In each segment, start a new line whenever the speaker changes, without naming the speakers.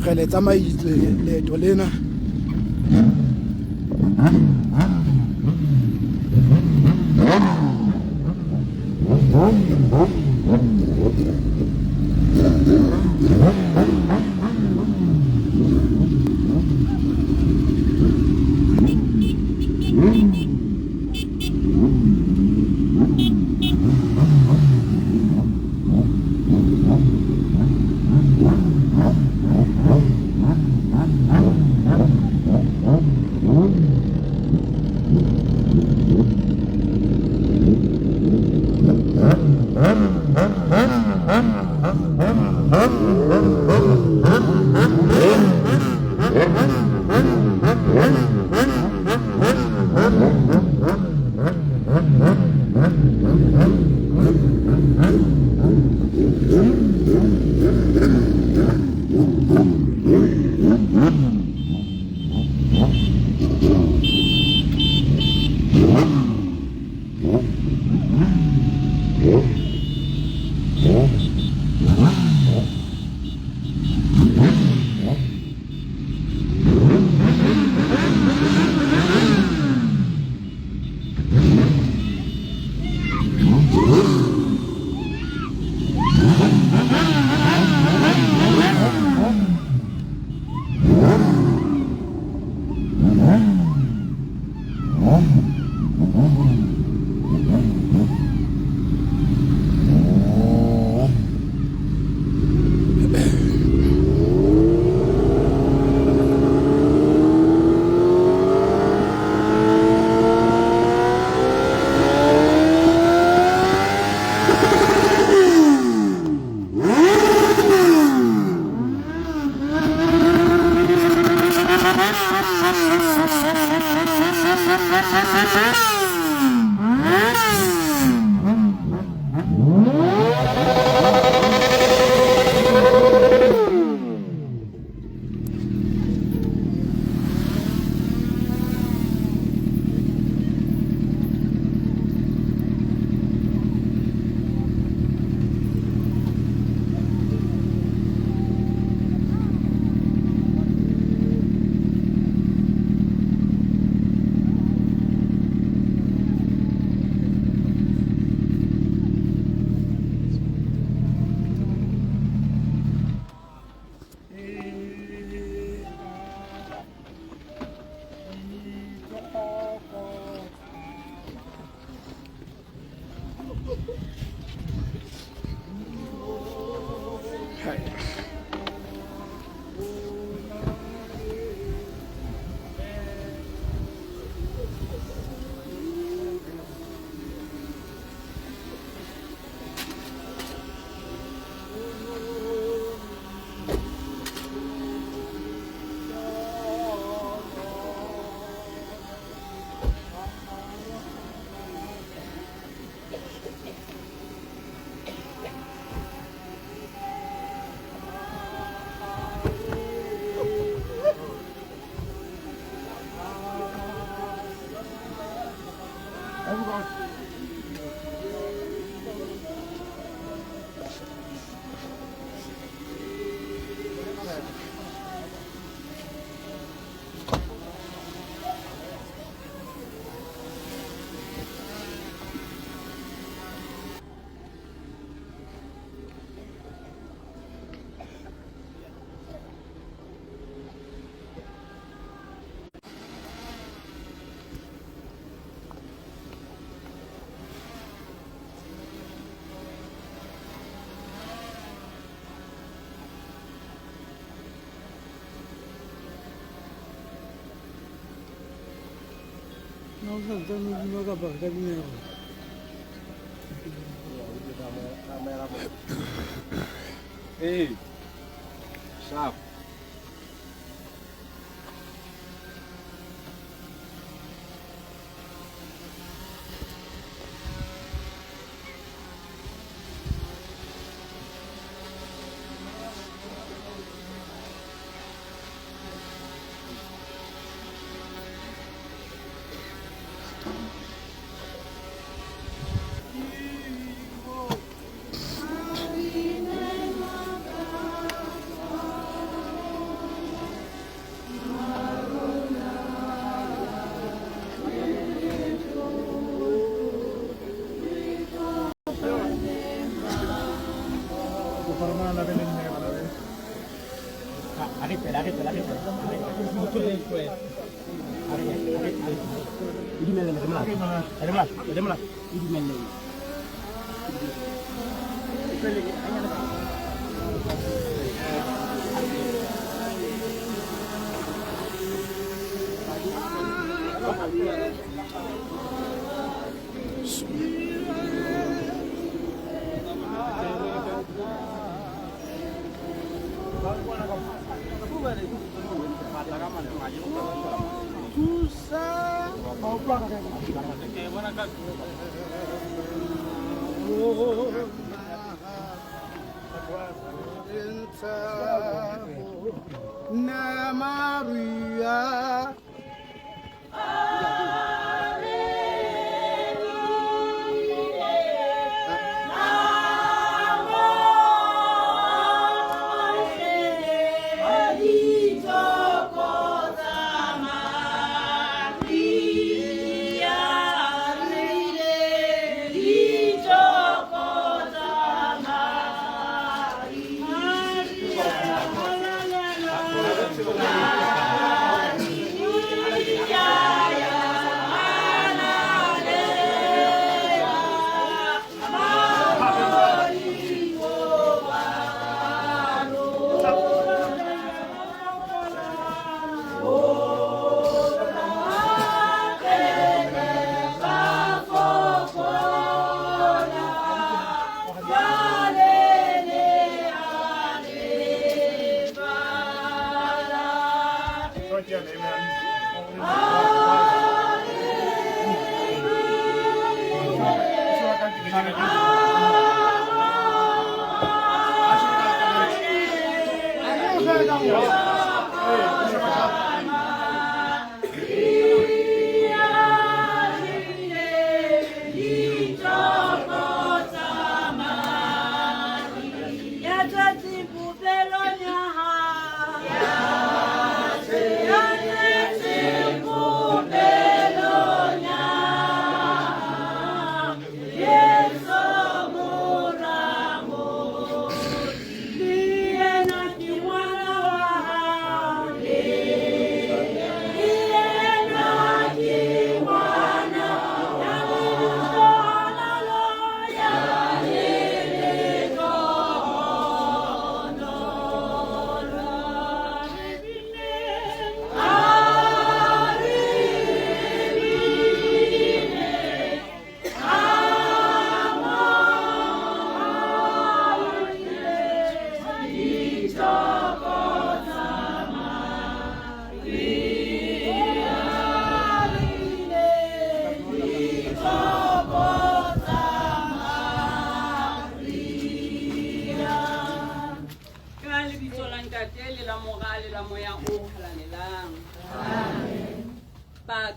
re le tsamaile leeto lena
Non so, non capisco, capito?
Ehi, ciao.
Maria.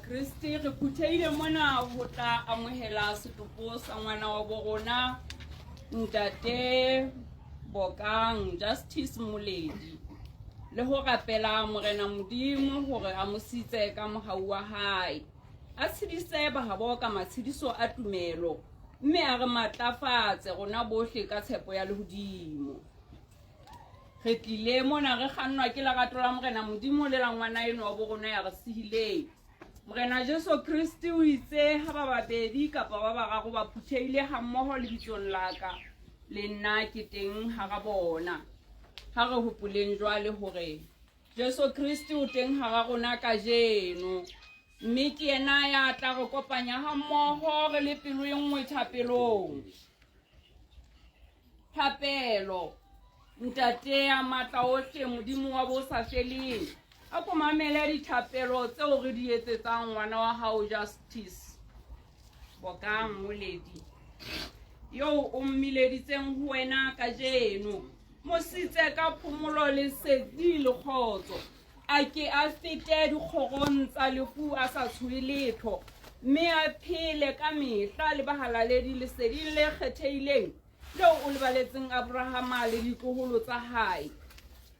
Kristi re phutheile mona ho tla amohela setopo sa ngwana wa borona Ntate Bokang Justice Moledi le ho rapela morena Modimo hore a mositse ka mohau wa hae a tshedise bahabo ka matshediso a tumelo mme a re matlafatse rona bohle ka tshepo ya lehodimo. Re tlile mona re kgannwa ke lerato la morena Modimo le la ngwana eno wa borona ya re sihileng. Morena Jesu Kristi o itse ha ba babedi kapa ba bararo ba phutheile ha mmoho le bitsong la ka le nna ke teng ha ga bona. Ha re hopoleng jwale hore Jesu Kristi o teng ha ga rona ka jeno mme ke yena ya tla re kopanya ha mmoho re le pelo e nngwe thapelong. Thapelo Ntate a matla ohle Modimo wa bo sa feleng a ko mamele dithapelo tseo re di etsetsang ngwana wa hao Justice Bokang Moledi yo o mmileditseng ho wena ka jeno mositse ka phomolo le sedi le khotso a ke a fete dikgorong tsa lefu a sa tshuwe letho mme a phele ka mehla le bahalaledi le sedi le kgetheileng leo o lebaletseng Abrahama le ditloholo tsa hae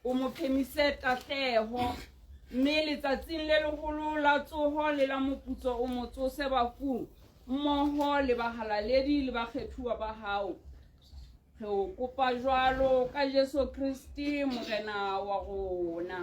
o mo phemise tahleho mme letsatsing le leholo la tsoho le la moputso o mo tsose bafung mmoho le bahalaledi le bakgethuwa ba hao re o kopa jwalo ka Jesu Kristi morena wa rona.